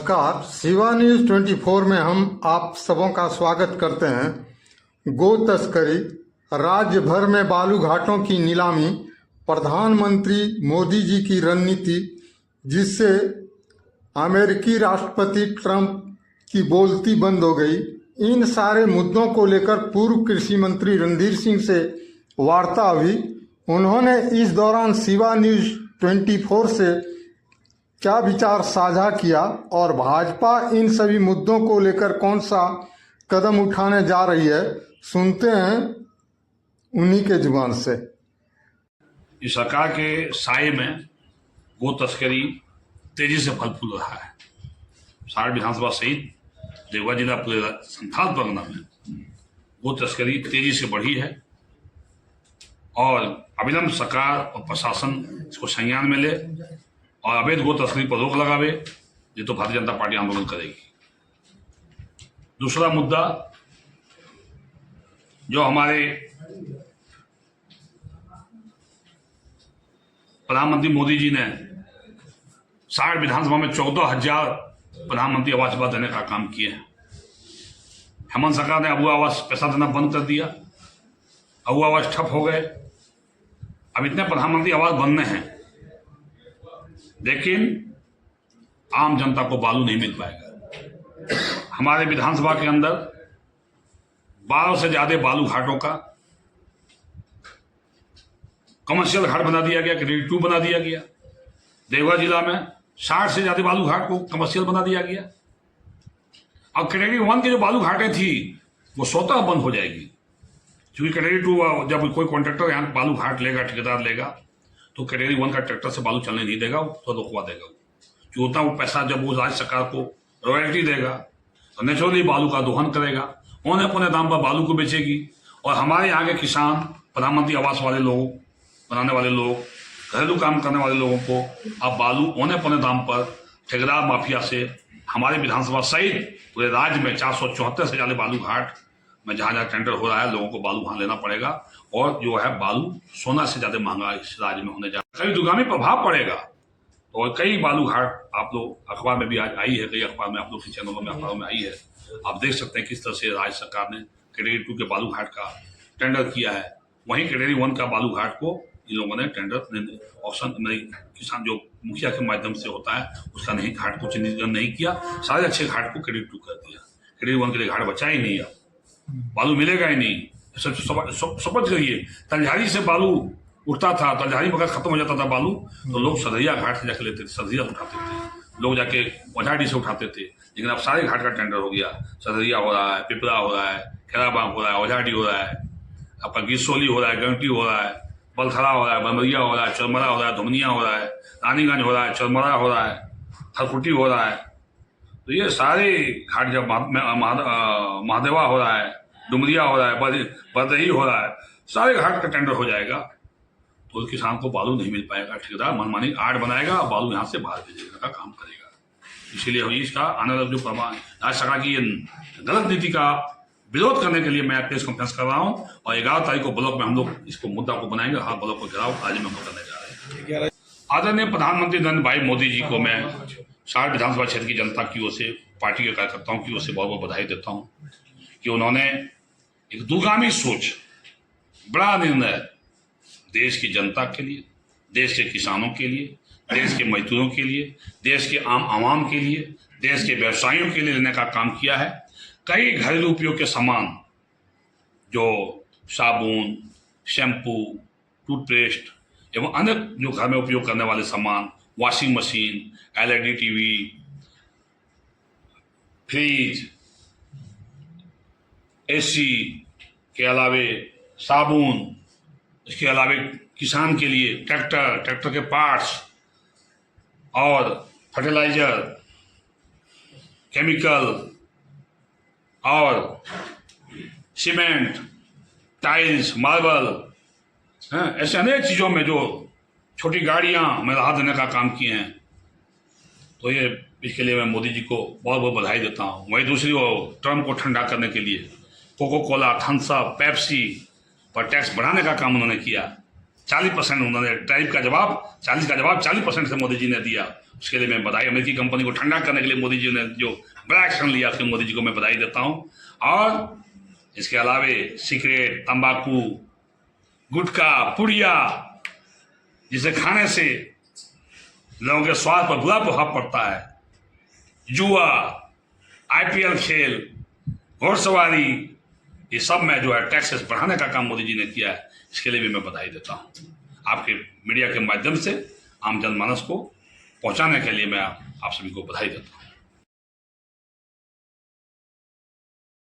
नमस्कार, शिवा न्यूज़ 24 में हम आप सबों का स्वागत करते हैं। गो तस्करी, राज्य भर में बालू घाटों की नीलामी, प्रधानमंत्री मोदी जी की रणनीति जिससे अमेरिकी राष्ट्रपति ट्रंप की बोलती बंद हो गई। इन सारे मुद्दों को लेकर पूर्व कृषि मंत्री रणधीर सिंह से वार्ता हुई। उन्होंने इस दौरान शिवा न्यूज़ 24 से क्या विचार साझा किया और भाजपा इन सभी मुद्दों को लेकर कौन सा कदम उठाने जा रही है, सुनते हैं उन्हीं के जुबान से। इस सरकार के साये में गो तस्करी तेजी से फल फूल रहा है। साठ विधानसभा सहित देवघर जिला पूरे संथाल परगना में गो तस्करी तेजी से बढ़ी है और अविलंब सरकार और प्रशासन इसको संज्ञान में ले और अवैध गो तस्करी पर रोक लगावे, ये तो भारतीय जनता पार्टी आंदोलन करेगी। दूसरा मुद्दा जो हमारे प्रधानमंत्री मोदी जी ने 60 विधानसभा में 14,000 प्रधानमंत्री आवास देने का काम किए हैं। हेमंत सरकार ने अबू आवास पैसा देना बंद कर दिया, अबू आवास ठप हो गए। अब इतने प्रधानमंत्री आवास बनने हैं लेकिन आम जनता को बालू नहीं मिल पाएगा। हमारे विधानसभा के अंदर 12 से ज्यादा बालू घाटों का कमर्शियल घाट बना दिया गया, कैटेगरी 2 बना दिया गया। देवघर जिला में 60 से ज्यादा बालू घाट को कमर्शियल बना दिया गया। अब कैटेगरी 1 की जो बालू घाटें थी वो स्वतः बंद हो जाएगी, क्योंकि कैटेगरी 2 जब कोई कॉन्ट्रैक्टर यहाँ बालू घाट लेगा, ठेकेदार लेगा, तो कैटेगरी 1 का ट्रैक्टर से बालू चलने नहीं देगा, तो रोकवा देगा। जो होता वो पैसा जब वो राज्य सरकार को रॉयल्टी देगा तो नेचुरली बालू का दोहन करेगा, औने पौने दाम पर बालू को बेचेगी। और हमारे यहाँ के किसान, प्रधानमंत्री आवास वाले लोग, बनाने वाले लोग, घरेलू काम करने वाले लोगों को अब बालू औने पौने दाम पर ठेकेदार माफिया से हमारे विधानसभा सहित पूरे राज्य में 474 से ज्यादा बालू घाट में जहाँ जहाँ टेंडर हो रहा है, लोगों को बालू वहां लेना पड़ेगा। और जो है बालू सोना से ज्यादा महंगा इस राज्य में होने जा रहा है। कई दुगामी प्रभाव पड़ेगा। और कई बालू घाट आप लोग अखबार में भी आज आई है, कई अखबार में आप लोग के चैनलों में अखबारों में आई है। आप देख सकते हैं किस तरह से राज्य सरकार ने कैटेगरी 2 के बालू घाट का टेंडर किया है। वहीं कैटेगरी 1 का बालू घाट को इन लोगों ने टेंडर ऑप्शन नहीं, किसान जो मुखिया के माध्यम से होता है उसका नहीं, घाट को चिन्हित नहीं किया, सारे अच्छे घाट को कैटेगरी 2 कर दिया। कैटेगरी 1 के लिए घाट बचा ही नहीं, अब बालू मिलेगा ही नहीं। समझ करिए, तलझारी से बालू उठता था, तलझारी मगर खत्म हो जाता था बालू, तो लोग सदरिया घाट से जाके लेते थे, सदरिया उठाते थे, लोग जाके ओझाडी से उठाते थे। लेकिन अब सारे घाट का टेंडर हो गया, सदरिया हो रहा है, पिपरा हो रहा है, खेराबाग हो रहा है, ओझाडी हो रहा है, आपका गिरसोली हो रहा है, गंगटी हो रहा है, बलथरा हो रहा है, बमरिया हो रहा है, चरमरा हो रहा है, धुमनिया हो रहा है, रानीगंज हो रहा है, चरमरा हो रहा है, थरकुटी हो रहा है। तो ये सारे घाट, जब महादेवा हो रहा है, डुमरिया हो रहा है, बरदही हो रहा है, सारे घाट का टेंडर हो जाएगा, तो किसान को बालू नहीं मिल पाएगा। ठेकेदार मनमानी आड़ बनाएगा, बालू यहाँ से बाहर भेजने का काम करेगा। इसीलिए इसका आने वाला जो प्रमाण राज्य सरकार की गलत नीति का विरोध करने के लिए मैं प्रेस कॉन्फ्रेंस कर रहा हूँ। और 11 तारीख को ब्लॉक में हम लोग इसको मुद्दा को बनाएंगे। हाँ, ब्लॉक को घेराव आज में हम करने जा रहे हैं। आदरणीय प्रधानमंत्री नरेंद्र भाई मोदी जी को मैं 60 विधानसभा क्षेत्र की जनता की ओर से, पार्टी के कार्यकर्ताओं की ओर से बहुत बहुत बधाई देता हूँ कि उन्होंने एक दूरगामी सोच, बड़ा निर्णय देश की जनता के लिए, देश के किसानों के लिए, देश के मजदूरों के लिए, देश के आम आवाम के लिए, देश के व्यवसायियों के लिए लेने का काम किया है। कई घरेलू उपयोग के सामान, जो साबुन, शैम्पू, टूथपेस्ट एवं अन्य जो घर में उपयोग करने वाले सामान, washing machine, LED TV, fridge, AC के अलावे साबुन, इसके अलावे किसान के लिए ट्रैक्टर के पार्ट्स और फर्टिलाइजर, केमिकल और सीमेंट, टाइल्स, मार्बल, ऐसे अनेक चीज़ों में जो छोटी गाड़ियां में राहत देने का काम किए हैं। तो ये इसके लिए मैं मोदी जी को बहुत बहुत बधाई देता हूँ। वहीं दूसरी ओर ट्रम्प को ठंडा करने के लिए Coca Cola, Thums Up, Pepsi पर टैक्स बढ़ाने का काम उन्होंने किया। 40% उन्होंने टैरिफ का जवाब 40 का जवाब 40% से मोदी जी ने दिया। उसके लिए मैं बधाई, अमेरिकी कंपनी को ठंडा करने के लिए मोदी जी ने जो बड़ा एक्शन लिया उसके मोदी जी को मैं बधाई देता हूँ। और इसके अलावे सिगरेट, तंबाकू, गुटखा, पुड़िया, जिसे खाने से लोगों के स्वास्थ्य पर बुरा प्रभाव पड़ता है, जुआ, IPL खेल, घोड़सवारी, ये सब में जो है टैक्सेस बढ़ाने का काम मोदी जी ने किया है। इसके लिए भी मैं बधाई देता हूँ। आपके मीडिया के माध्यम से आम जनमानस को पहुंचाने के लिए मैं आप सभी को बधाई देता हूँ।